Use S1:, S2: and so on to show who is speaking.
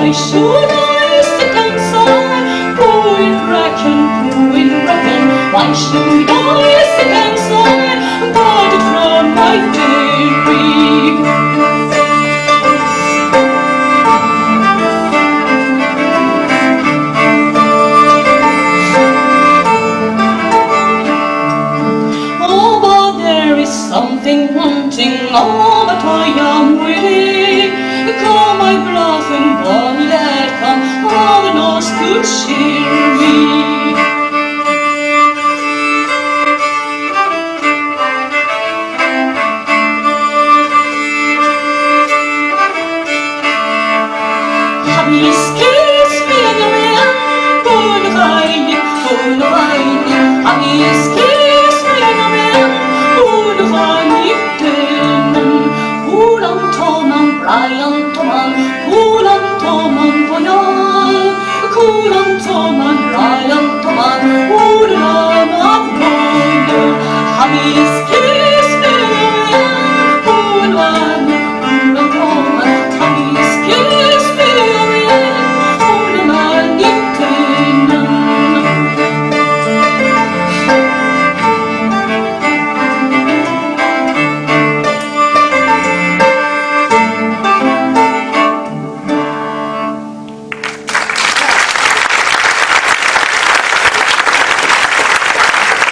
S1: why should I sit and sigh? Who will reckon? Why should I sit and sigh? Parted from my fairy. Oh, but there is something wanting, oh, but I am willing. Come, my blessed bond, let come, all the Norse could cheer me.